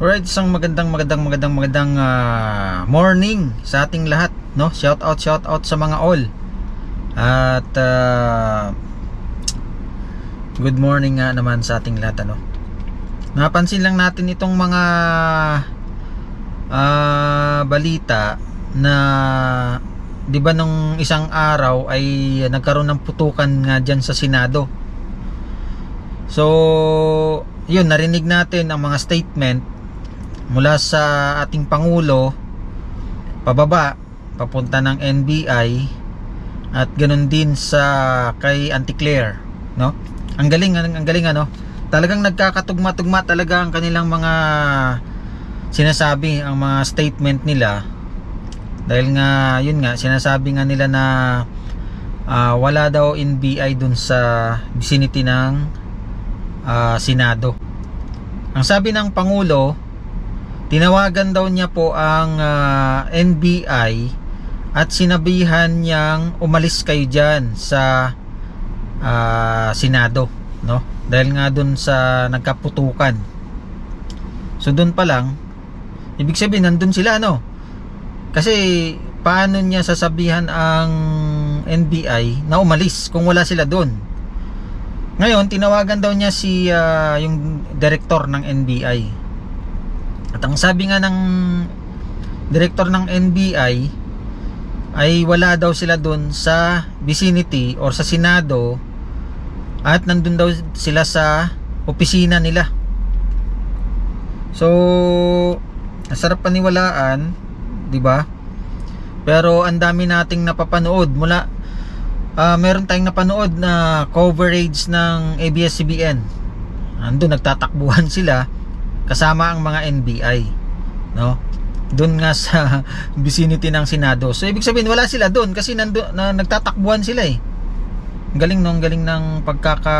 Alright, isang magandang morning sa ating lahat, no? Shout out sa mga all. At good morning nga naman sa ating lahat, ano. Napansin lang natin itong mga balita na 'di ba nung isang araw ay nagkaroon ng putukan nga diyan sa Senado. So, yun, narinig natin ang mga statement mula sa ating Pangulo pababa papunta ng NBI at ganoon din sa kay Auntie Claire, no? Ang galing ano. Talagang nagkakatugma-tugma talaga ang kanilang mga sinasabi, ang mga statement nila. Dahil nga yun nga, sinasabi nga nila na wala daw NBI dun sa vicinity ng Senado. Ang sabi ng Pangulo, tinawagan daw niya po ang NBI at sinabihan niyang umalis kayo dyan sa Senado, no? Dahil nga dun sa nagkaputukan. So dun pa lang, ibig sabihin nandun sila, no? Kasi paano niya sasabihan ang NBI na umalis kung wala sila dun? Ngayon, tinawagan daw niya si yung director ng NBI. At ang sabi nga ng director ng NBI ay wala daw sila doon sa vicinity or sa Senado at nandun daw sila sa opisina nila. So, sarap paniwalaan, 'di ba? Pero ang dami nating napapanood mula meron tayong napanood na coverage ng ABS-CBN. Andun nagtatakbuhan sila kasama ang mga NBI, no? Doon nga sa vicinity ng Senado. So ibig sabihin wala sila doon kasi nagtatakbuhan sila eh. Galing ng pagkaka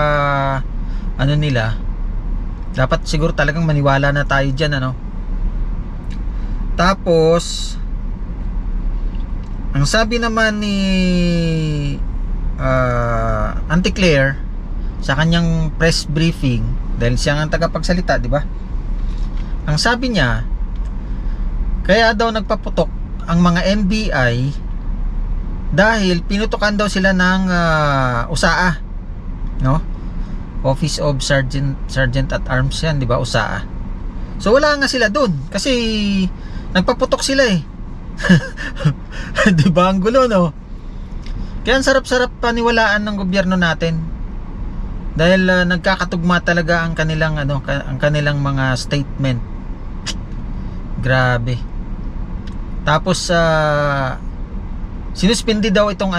ano nila. Dapat siguro talagang maniwala na tayo diyan, ano. Tapos ang sabi naman ni Auntie Claire sa kanyang press briefing, dahil siya ang tagapagsalita, di ba? Ang sabi niya, kaya daw nagpaputok ang mga NBI dahil pinutukan daw sila ng USAA, no? Office of Sergeant at Arms yan, di ba? USAA. So wala nga sila doon kasi nagpaputok sila eh. Di ba ang gulo, no? Kaya ang sarap-sarap paniwalaan ng gobyerno natin. Dahil nagkakatugma talaga ang kanilang mga statement. Grabe. Tapos sinuspindi daw itong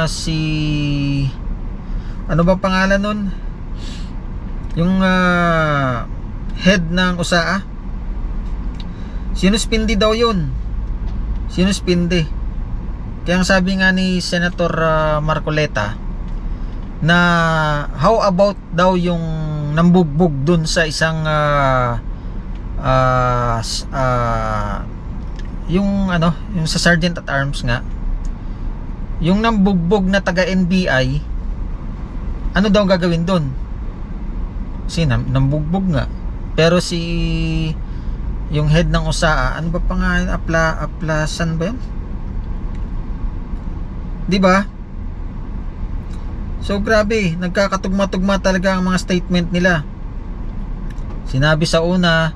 si ano ba pangalan nun? Yung head ng USAA. Sinuspindi daw 'yun. Sinuspindi. Kaya ang sabi nga ni Senator Marcoleta na how about daw yung nambugbog dun sa isang yung sa Sergeant at Arms nga, yung nambugbog na taga NBI, ano daw gagawin dun? Kasi nambugbog nga, pero si yung head ng USAA, ano ba pangalan? Aplasan ba yun? Di ba? So grabe, nagkakatugma-tugma talaga ang mga statement nila. Sinabi sa una,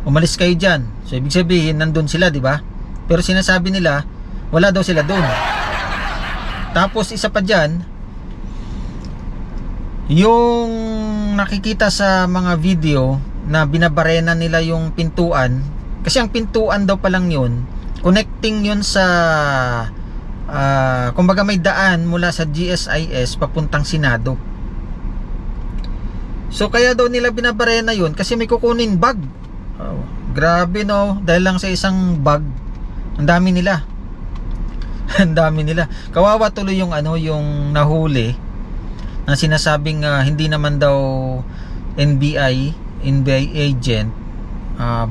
umalis kayo diyan. So ibig sabihin nandun sila, di ba? Pero sinasabi nila, wala daw sila doon. Tapos isa pa diyan, yung nakikita sa mga video na binabarena nila yung pintuan, kasi ang pintuan daw pa lang yun, connecting yun sa kumbaga may daan mula sa GSIS papuntang Senado. So kaya daw nila binabarena yun kasi may kukunin bag. Grabe, no? Dahil lang sa isang bag, ang dami nila. Ang dami nila. Kawawa tuloy yung yung nahuli na sinasabing hindi naman daw NBI agent,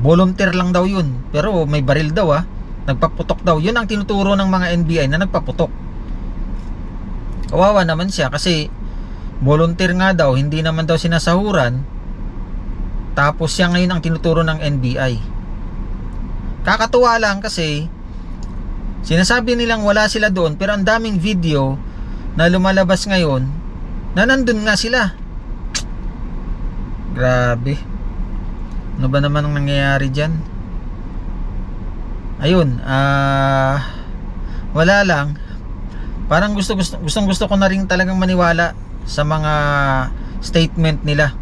volunteer lang daw yun, pero may baril daw, nagpaputok daw. Yun ang tinuturo ng mga NBI na nagpaputok. Kawawa naman siya kasi volunteer nga daw, hindi naman daw sinasahuran. Tapos siya ngayon ang tinuturo ng NBI. Kakatuwa lang kasi sinasabi nilang wala sila doon, pero ang daming video na lumalabas ngayon na nandun nga sila. Grabe. Ano ba naman ang nangyayari dyan? Ayun, wala lang. Parang gustong gusto ko na rin talagang maniwala sa mga statement nila.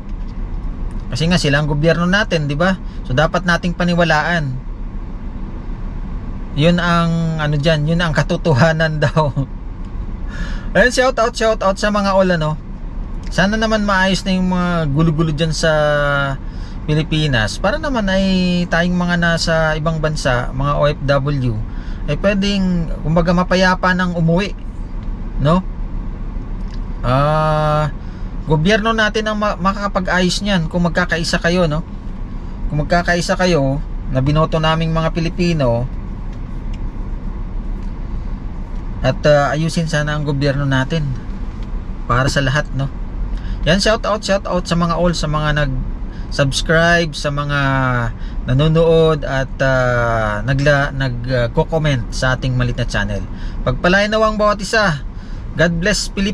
Kasi nga sila ang gobyerno natin, di ba? So dapat nating paniwalaan. Yun ang ano diyan, yun ang katotohanan daw. Ayun, shout out sa mga all ano. Sana naman maayos na yung mga gulo-gulo diyan sa Pilipinas para naman ay tayong mga nasa ibang bansa, mga OFW ay pwedeng kumbaga mapayapa nang umuwi, no? Gobyerno natin ang makakapag-ayos niyan kung magkakaisa kayo, no? Kung magkakaisa kayo na binoto naming mga Pilipino at ayusin sana ang gobyerno natin para sa lahat, no? Yan, shout out sa mga all, sa mga nag-subscribe, sa mga nanonood at nagko-comment sa ating malit na channel. Pagpalain nawang bawat isa. God bless Pilipinas.